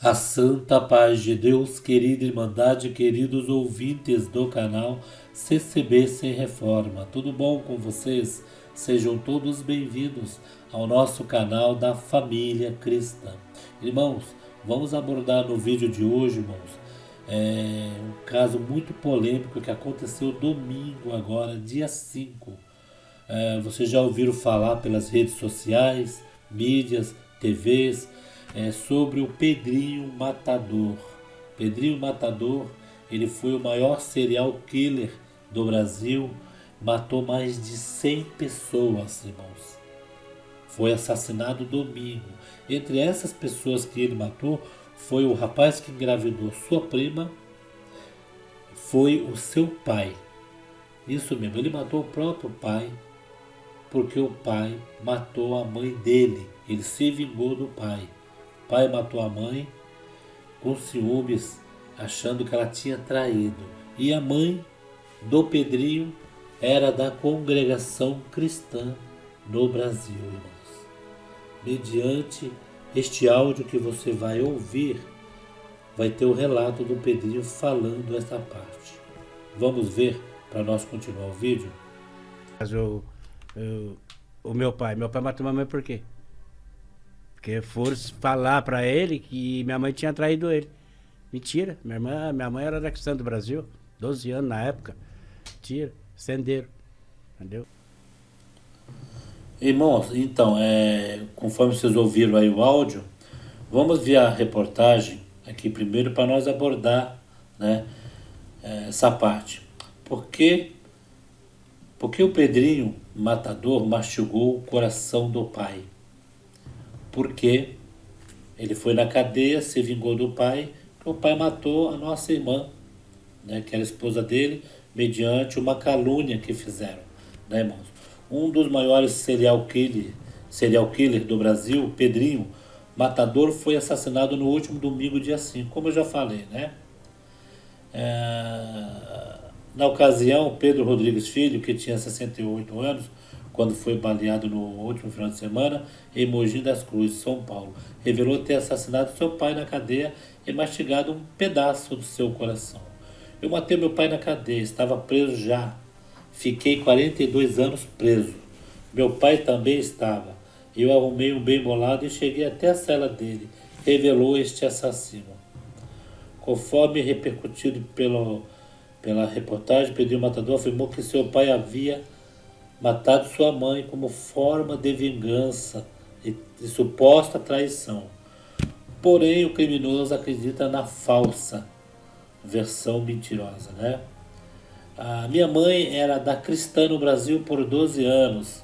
A santa paz de Deus, querida Irmandade, queridos ouvintes do canal CCB Sem Reforma. Tudo bom com vocês? Sejam todos bem-vindos ao nosso canal da família cristã. Irmãos, vamos abordar no vídeo de hoje, irmãos, um caso muito polêmico que aconteceu domingo agora, dia 5. Vocês já ouviram falar pelas redes sociais, mídias, TVs, sobre o Pedrinho Matador. Pedrinho Matador, ele foi o maior serial killer do Brasil, matou mais de 100 pessoas, irmãos. Foi assassinado domingo. Entre essas pessoas que ele matou, foi o rapaz que engravidou sua prima, foi o seu pai. Isso mesmo, ele matou o próprio pai, porque o pai matou a mãe dele. Ele se vingou do pai. O pai matou a mãe com ciúmes, achando que ela tinha traído. E a mãe do Pedrinho era da congregação cristã no Brasil, irmãos. Mediante este áudio que você vai ouvir, vai ter o relato do Pedrinho falando essa parte. Vamos ver para nós continuar o vídeo? Mas o meu pai matou minha mãe por quê? Porque foram falar pra ele que minha mãe tinha traído ele. Mentira, minha mãe era da cristã do Brasil, 12 anos na época. Mentira, sendeiro, entendeu? Irmãos, então, conforme vocês ouviram aí o áudio, vamos ver a reportagem aqui primeiro para nós abordar, né, essa parte. Por que o Pedrinho Matador mastigou o coração do pai? Porque ele foi na cadeia, se vingou do pai, porque o pai matou a nossa irmã, né, que era a esposa dele, mediante uma calúnia que fizeram, né, irmãos? Um dos maiores serial killer do Brasil, Pedrinho Matador, foi assassinado no último domingo, dia 5, como eu já falei, né? Na ocasião, Pedro Rodrigues Filho, que tinha 68 anos, quando foi baleado no último final de semana, em Mogi das Cruzes, São Paulo, revelou ter assassinado seu pai na cadeia e mastigado um pedaço do seu coração. Eu matei meu pai na cadeia, estava preso já. Fiquei 42 anos preso. Meu pai também estava. Eu arrumei um bem bolado e cheguei até a cela dele, revelou este assassino. Conforme repercutido pela reportagem, Pedrinho Matador afirmou que seu pai havia matado sua mãe como forma de vingança e suposta traição. Porém, o criminoso acredita na falsa versão mentirosa, né? A minha mãe era da cristã no Brasil por 12 anos.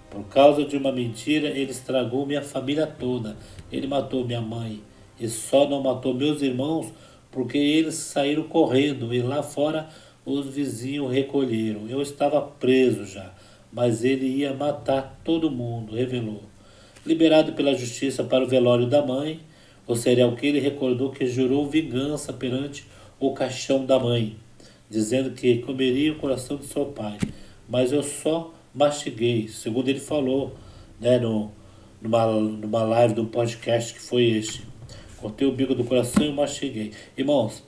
Por causa de uma mentira, ele estragou minha família toda. Ele matou minha mãe e só não matou meus irmãos porque eles saíram correndo e lá fora os vizinhos recolheram. Eu estava preso já, mas ele ia matar todo mundo, revelou. Liberado pela justiça para o velório da mãe, o serial killer recordou que jurou vingança perante o caixão da mãe, dizendo que comeria o coração de seu pai. Mas eu só mastiguei, segundo ele falou, né, numa live do podcast que foi este. Cortei o bico do coração e mastiguei. Irmãos,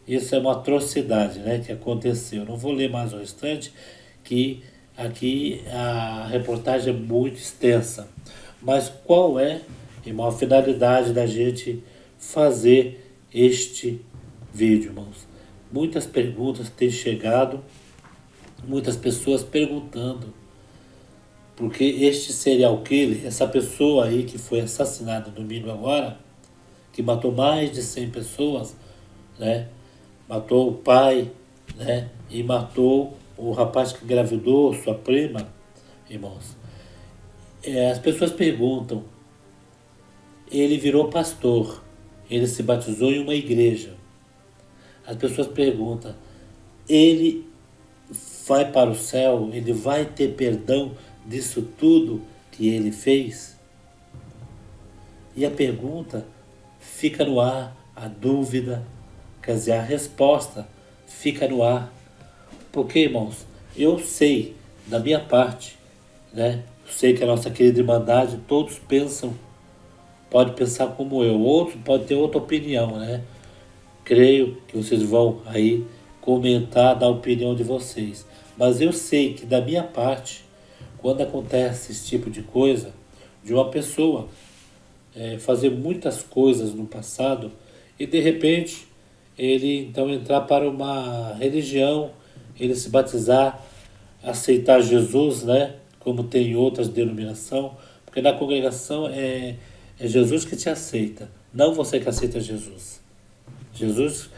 isso é uma atrocidade, né, que aconteceu. Não vou ler mais o restante, que aqui a reportagem é muito extensa. Mas qual é, irmão, a finalidade da gente fazer este vídeo, irmãos? Muitas perguntas têm chegado, muitas pessoas perguntando, porque este serial killer, essa pessoa aí que foi assassinada domingo agora, que matou mais de 100 pessoas, né? Matou o pai, né? E matou o rapaz que engravidou sua prima, irmãos. As pessoas perguntam, ele virou pastor, ele se batizou em uma igreja. As pessoas perguntam, ele vai para o céu, ele vai ter perdão disso tudo que ele fez? E a pergunta fica no ar, a dúvida, quer dizer, a resposta fica no ar. Porque, irmãos, eu sei, da minha parte, né? Eu sei que a nossa querida Irmandade, todos pensam pode pensar como eu, outro pode ter outra opinião, né? Creio que vocês vão aí comentar da opinião de vocês. Mas eu sei que da minha parte, quando acontece esse tipo de coisa, de uma pessoa fazer muitas coisas no passado e de repente ele então entrar para uma religião, ele se batizar, aceitar Jesus, né? Como tem em outras denominações, porque na congregação é Jesus que te aceita, não você que aceita Jesus. Jesus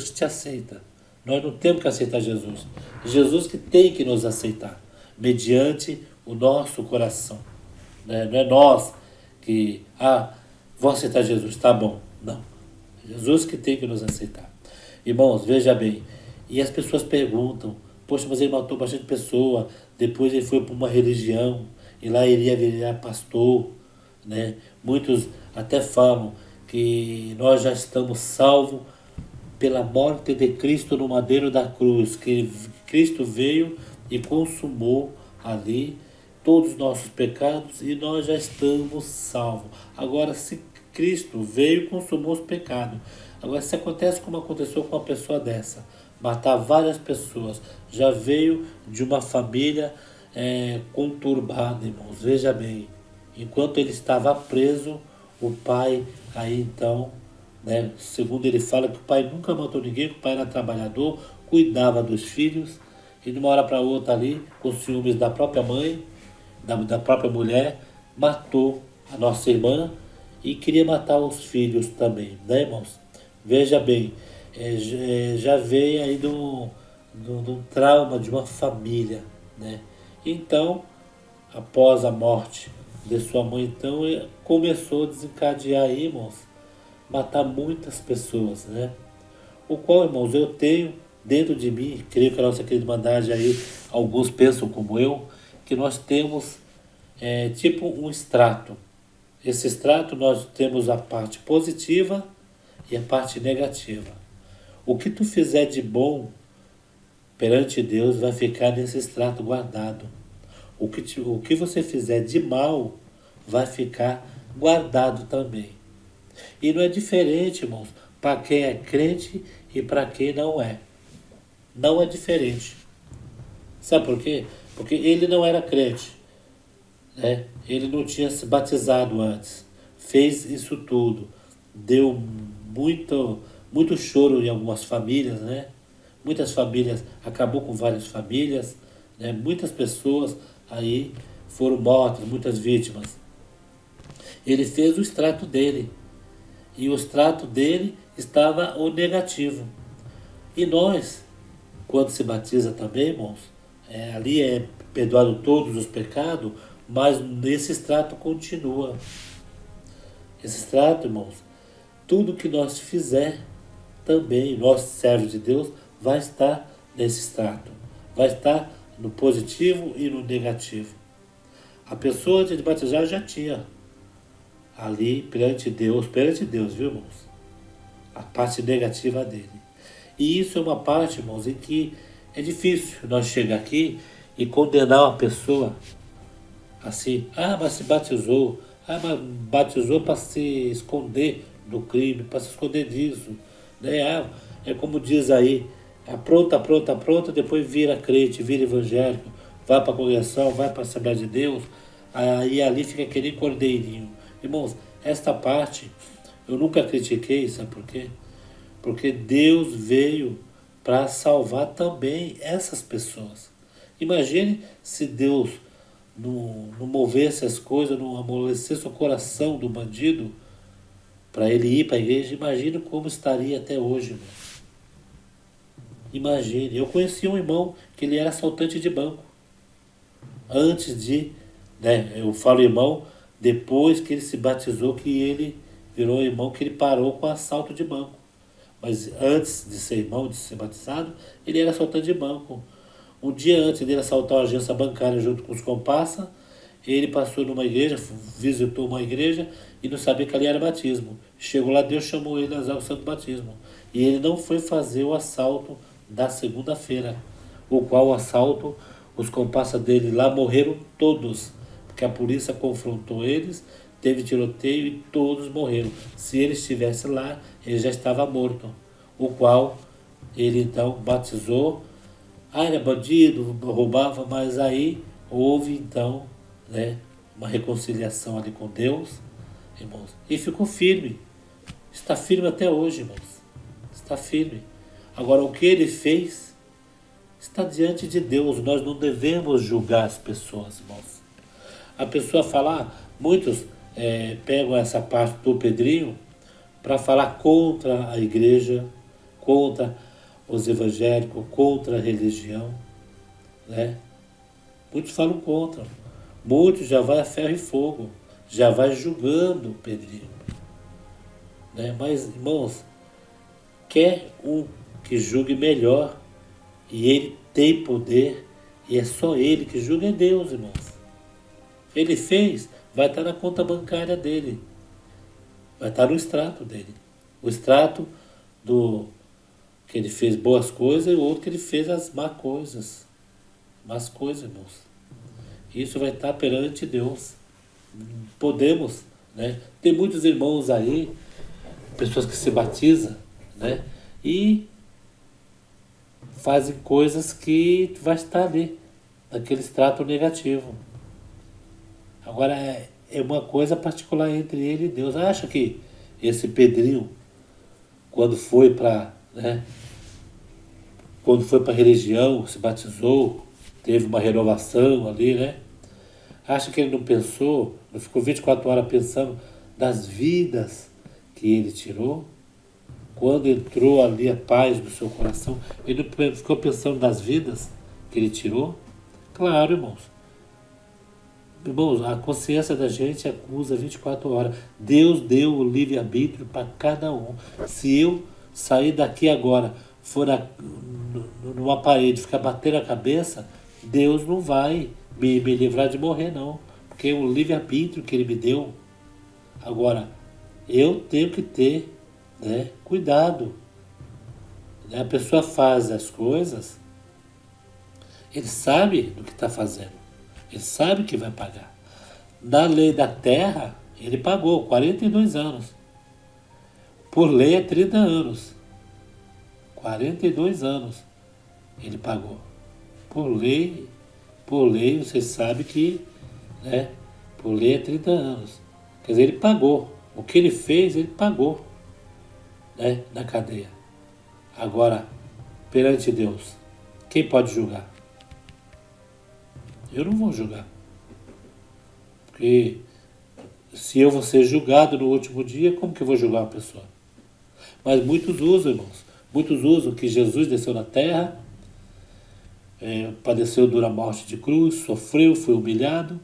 que te aceita. Nós não temos que aceitar Jesus. Jesus que tem que nos aceitar, mediante o nosso coração. Né? Não é nós que, vou aceitar Jesus, tá bom. Não. Jesus que tem que nos aceitar. Irmãos, veja bem. E as pessoas perguntam, poxa, mas ele matou bastante pessoa, depois ele foi para uma religião, e lá ele ia virar pastor, né? Muitos até falam que nós já estamos salvos pela morte de Cristo no madeiro da cruz, que Cristo veio e consumou ali todos os nossos pecados e nós já estamos salvos. Agora, se Cristo veio e consumou os pecados, agora se acontece como aconteceu com uma pessoa dessa, matar várias pessoas, já veio de uma família conturbada, irmãos, veja bem, enquanto ele estava preso, o pai aí então, né, segundo ele fala que o pai nunca matou ninguém, que o pai era trabalhador, cuidava dos filhos, e de uma hora para outra ali, com ciúmes da própria mãe, da própria mulher, matou a nossa irmã e queria matar os filhos também, né, irmãos? Veja bem, já veio aí do trauma de uma família, né? Então, após a morte de sua mãe, então, começou a desencadear aí, irmãos, matar muitas pessoas, né? O qual, irmãos, eu tenho dentro de mim, creio que a nossa querida Irmandade aí, alguns pensam como eu, que nós temos tipo um extrato. Esse extrato nós temos a parte positiva e a parte negativa. O que tu fizer de bom perante Deus vai ficar nesse extrato guardado. O que você fizer de mal vai ficar guardado também. E não é diferente, irmãos, para quem é crente e para quem não é. Não é diferente. Sabe por quê? Porque ele não era crente, né? Ele não tinha se batizado antes. Fez isso tudo. Deu muito choro em algumas famílias, né? Muitas famílias, acabou com várias famílias, né? Muitas pessoas aí foram mortas, muitas vítimas. Ele fez o extrato dele. E o extrato dele estava o negativo. E nós, quando se batiza também, irmãos, ali é perdoado todos os pecados, mas esse extrato continua. Esse extrato, irmãos, tudo que nós fizer também, nós servos de Deus, vai estar nesse extrato. Vai estar no positivo e no negativo. A pessoa antes de batizar já tinha ali perante Deus, viu, irmãos? A parte negativa dele. E isso é uma parte, irmãos, em que é difícil nós chegar aqui e condenar uma pessoa assim, mas se batizou, mas batizou para se esconder do crime, para se esconder disso, né? É como diz aí, pronta, depois vira crente, vira evangélico, vai para a congregação, vai para a Assembleia de Deus, aí ali fica aquele cordeirinho. Irmãos, esta parte eu nunca critiquei, sabe por quê? Porque Deus veio para salvar também essas pessoas. Imagine se Deus não movesse as coisas, não amolecesse o coração do bandido para ele ir para a igreja. Imagine como estaria até hoje, irmão. Imagine. Eu conheci um irmão que ele era assaltante de banco. Antes de, né, eu falo irmão, depois que ele se batizou, que ele virou irmão, que ele parou com assalto de banco. Mas antes de ser irmão, de ser batizado, ele era assaltante de banco. Um dia antes dele assaltar uma agência bancária junto com os comparsas, ele passou numa igreja, visitou uma igreja e não sabia que ali era batismo. Chegou lá, Deus chamou ele a usar o santo batismo. E ele não foi fazer o assalto da segunda-feira, o qual o assalto, os comparsas dele lá morreram todos, porque a polícia confrontou eles, teve tiroteio e todos morreram. Se ele estivesse lá, ele já estava morto. O qual ele então batizou. Ah, ele é bandido, roubava, mas aí houve então, né, uma reconciliação ali com Deus, irmãos, e ficou firme. Está firme até hoje, irmãos. Está firme. Agora, o que ele fez está diante de Deus. Nós não devemos julgar as pessoas, irmãos. A pessoa falar, muitos pegam essa parte do Pedrinho para falar contra a igreja, contra os evangélicos, contra a religião, né? Muitos falam contra. Muitos já vai a ferro e fogo, já vai julgando o Pedrinho, né? Mas, irmãos, quer um que julgue melhor, e ele tem poder, e é só ele que julga, é Deus, irmãos. Ele fez, vai estar na conta bancária dele, vai estar no extrato dele. O extrato do que ele fez boas coisas e o outro que ele fez as más coisas. Más coisas, irmãos. Isso vai estar perante Deus. Podemos, né? Tem muitos irmãos aí, pessoas que se batizam, né? E fazem coisas que vai estar ali, naquele extrato negativo. Agora é uma coisa particular entre ele e Deus. Acha que esse Pedrinho, quando foi para, né, quando foi para a religião, se batizou, teve uma renovação ali, né? Acha que ele não pensou, não ficou 24 horas pensando das vidas que ele tirou? Quando entrou ali a paz no seu coração, ele não ficou pensando das vidas que ele tirou? Claro, irmãos. Irmãos, a consciência da gente acusa 24 horas. Deus deu o livre-arbítrio para cada um. Se eu sair daqui agora, for numa parede, ficar batendo a cabeça, Deus não vai me livrar de morrer, não. Porque é o livre-arbítrio que Ele me deu. Agora, eu tenho que ter, né, cuidado. A pessoa faz as coisas, ele sabe do que está fazendo. Ele sabe que vai pagar. Na lei da terra, ele pagou 42 anos. Por lei é 30 anos. 42 anos ele pagou. Por lei, você sabe que, né, por lei é 30 anos. Quer dizer, ele pagou. O que ele fez, ele pagou, né, na cadeia. Agora, perante Deus, quem pode julgar? Eu não vou julgar. Porque se eu vou ser julgado no último dia, como que eu vou julgar uma pessoa? Mas muitos usam, irmãos. Muitos usam que Jesus desceu na terra, padeceu dura morte de cruz, sofreu, foi humilhado,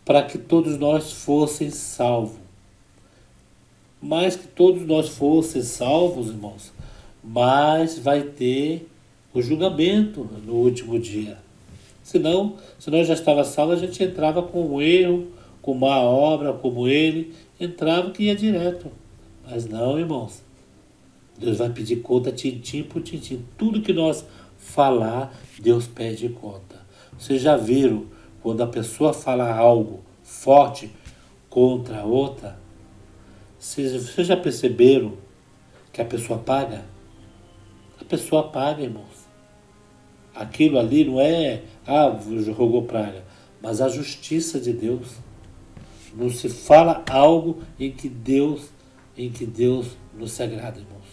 para que todos nós fossem salvos. Mas que todos nós fossem salvos, irmãos, mas vai ter o julgamento no último dia. Senão, se nós já estava salvo, a gente entrava com um erro, com má obra, como ele, entrava que ia direto. Mas não, irmãos. Deus vai pedir conta tintim por tintim. Tudo que nós falar, Deus pede conta. Vocês já viram quando a pessoa fala algo forte contra a outra? Vocês já perceberam que a pessoa paga? A pessoa paga, irmãos. Aquilo ali não é, jogou praga, mas a justiça de Deus. Não se fala algo em que Deus não se agrada, irmãos.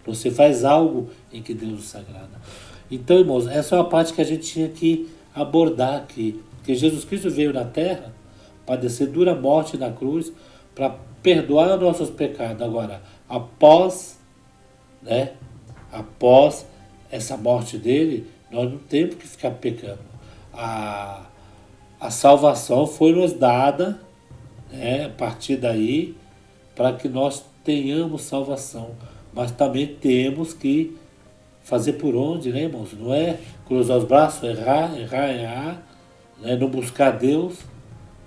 Não se faz algo em que Deus não se agrada. Então, irmãos, essa é uma parte que a gente tinha que abordar aqui. Porque Jesus Cristo veio na terra, padecer dura morte na cruz, para perdoar nossos pecados. Agora, após essa morte dele, nós não temos que ficar pecando. A salvação foi nos dada, a partir daí, para que nós tenhamos salvação. Mas também temos que fazer por onde, né, irmãos? Não é cruzar os braços, errar, né? Não buscar Deus,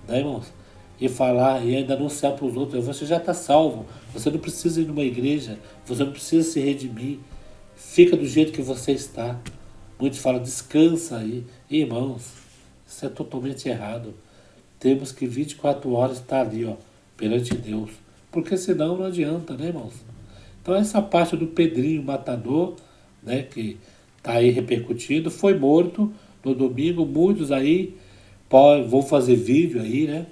né, irmãos? E falar e ainda anunciar para os outros: você já está salvo, você não precisa ir numa igreja, você não precisa se redimir, fica do jeito que você está. Muitos falam: descansa aí. Irmãos, isso é totalmente errado. temos que 24 horas estar ali, ó, perante Deus. Porque senão não adianta, né, irmãos? Então essa parte do Pedrinho Matador, né, que está aí repercutindo, foi morto no domingo. Muitos aí vão fazer vídeo aí, né?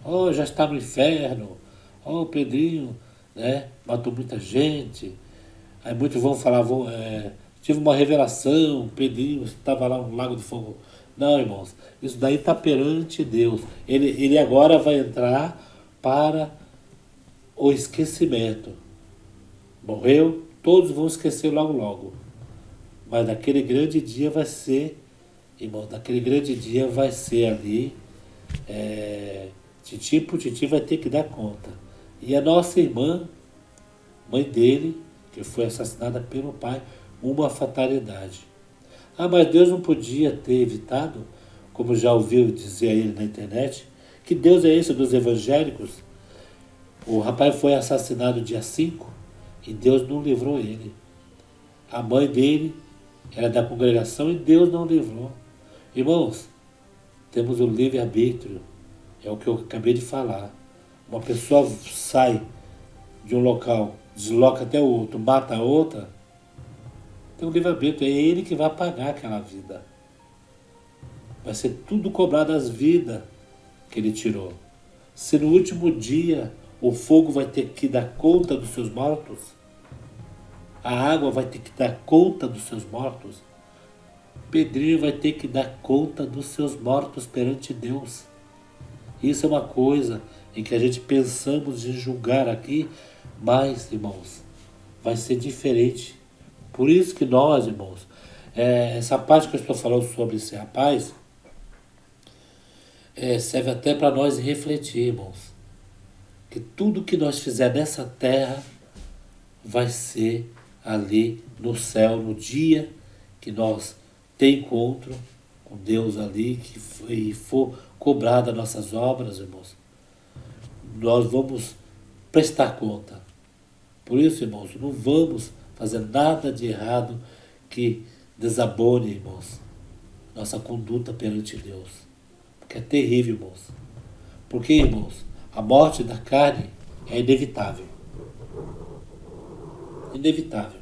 Oh, já está no inferno. Oh, o Pedrinho, né, matou muita gente. Aí muitos vão falar, tive uma revelação, o Pedrinho estava lá no Lago de Fogo. Não, irmãos, isso daí está perante Deus. Ele agora vai entrar para o esquecimento. Morreu, todos vão esquecer logo logo. Mas naquele grande dia vai ser, irmão, naquele grande dia vai ser ali, Titi por Titi vai ter que dar conta. E a nossa irmã, mãe dele, que foi assassinada pelo pai, uma fatalidade. Ah, mas Deus não podia ter evitado, como já ouviu dizer aí na internet, que Deus é esse dos evangélicos. O rapaz foi assassinado dia 5 e Deus não livrou ele. A mãe dele era da congregação e Deus não livrou. Irmãos, temos o livre-arbítrio, é o que eu acabei de falar. Uma pessoa sai de um local, desloca até o outro, mata a outra, tem um livre-arbítrio, é ele que vai pagar aquela vida. Vai ser tudo cobrado as vidas que ele tirou. Se no último dia o fogo vai ter que dar conta dos seus mortos, a água vai ter que dar conta dos seus mortos, Pedrinho vai ter que dar conta dos seus mortos perante Deus. Isso é uma coisa em que a gente pensamos em julgar aqui, mas, irmãos, vai ser diferente. Por isso que nós, irmãos, essa parte que eu estou falando sobre esse rapaz, serve até para nós refletir, irmãos, que tudo que nós fizer nessa terra vai ser ali no céu, no dia que nós ter encontro com Deus ali, e for cobrada nossas obras, irmãos, nós vamos prestar conta. Por isso, irmãos, não vamos fazer nada de errado que desabone, irmãos, nossa conduta perante Deus. Porque é terrível, irmãos. Porque, irmãos, a morte da carne é inevitável. Inevitável.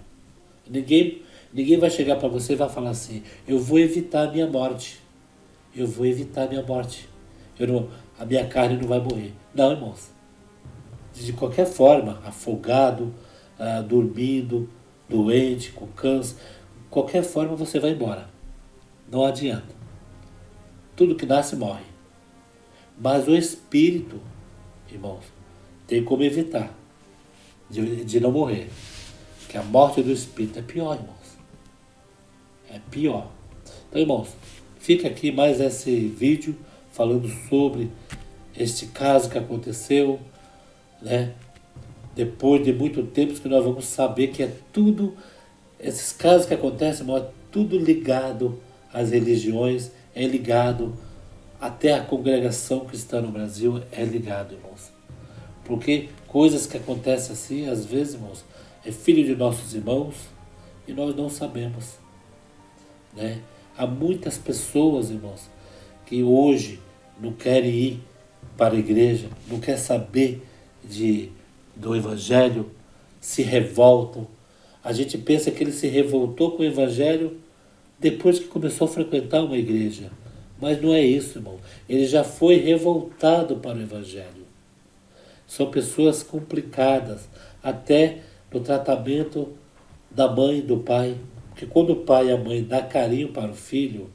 Ninguém vai chegar para você e vai falar assim, eu vou evitar a minha morte. Eu vou evitar a minha morte. A minha carne não vai morrer. Não, irmãos. De qualquer forma, afogado, dormindo, doente, com câncer, de qualquer forma você vai embora. Não adianta. Tudo que nasce morre. Mas o espírito, irmãos, tem como evitar de não morrer. Porque a morte do espírito é pior, irmãos. É pior. Então, irmãos, fica aqui mais esse vídeo falando sobre este caso que aconteceu, né? Depois de muito tempo que nós vamos saber que é tudo, esses casos que acontecem, irmão, é tudo ligado às religiões, é ligado até a congregação cristã no Brasil, é ligado, irmãos. Porque coisas que acontecem assim, às vezes, irmãos, é filho de nossos irmãos e nós não sabemos, né? Há muitas pessoas, irmãos, que hoje não querem ir para a igreja, não querem saber do Evangelho, se revoltam. A gente pensa que ele se revoltou com o Evangelho depois que começou a frequentar uma igreja. Mas não é isso, irmão. Ele já foi revoltado para o Evangelho. São pessoas complicadas, até no tratamento da mãe e do pai. Porque quando o pai e a mãe dão carinho para o filho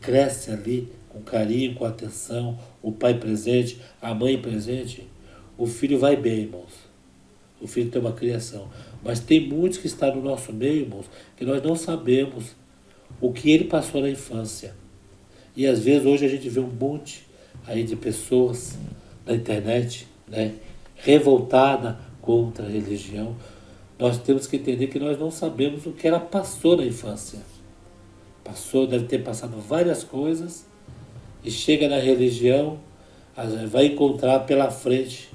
cresce ali com carinho, com atenção, o pai presente, a mãe presente, o filho vai bem, irmãos. O filho tem uma criação. Mas tem muitos que estão no nosso meio, irmãos, que nós não sabemos o que ele passou na infância. E às vezes hoje a gente vê um monte aí de pessoas na internet, né, revoltada contra a religião. Nós temos que entender que nós não sabemos o que ela passou na infância. Deve ter passado várias coisas e chega na religião, vai encontrar pela frente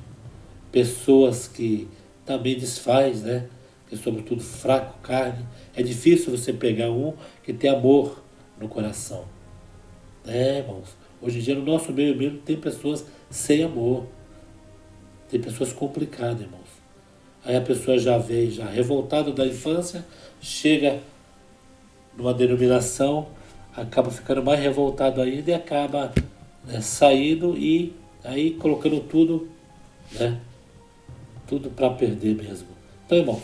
pessoas que também desfaz, né? Que sobretudo fraco, carne. É difícil você pegar um que tem amor no coração. Irmãos, Hoje em dia, no nosso meio mesmo, tem pessoas sem amor. Tem pessoas complicadas, irmãos. Aí a pessoa já vem, já revoltada da infância, chega numa denominação, acaba ficando mais revoltado ainda e acaba, né, saindo e aí colocando tudo, né, tudo para perder mesmo. Então, irmãos,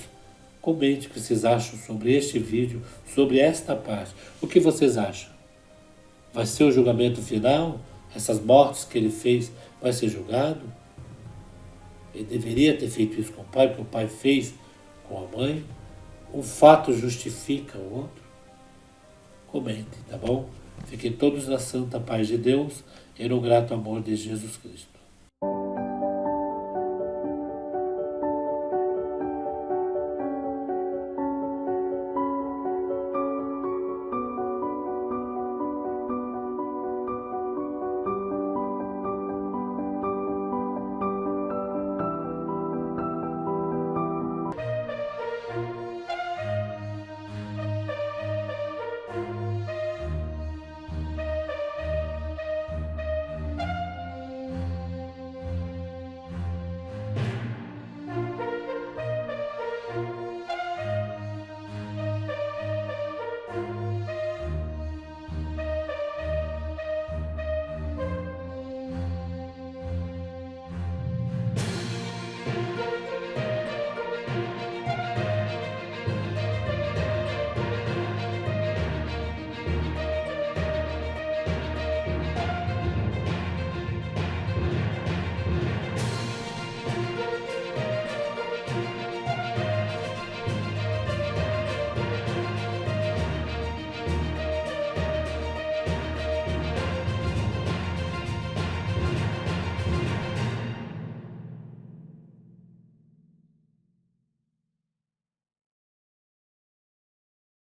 comente o que vocês acham sobre este vídeo, sobre esta parte. O que vocês acham? Vai ser o julgamento final? Essas mortes que ele fez vai ser julgado? Ele deveria ter feito isso com o pai, porque o pai fez com a mãe. Um fato justifica o outro? Comente, tá bom? Fiquem todos na santa paz de Deus e no grato amor de Jesus Cristo.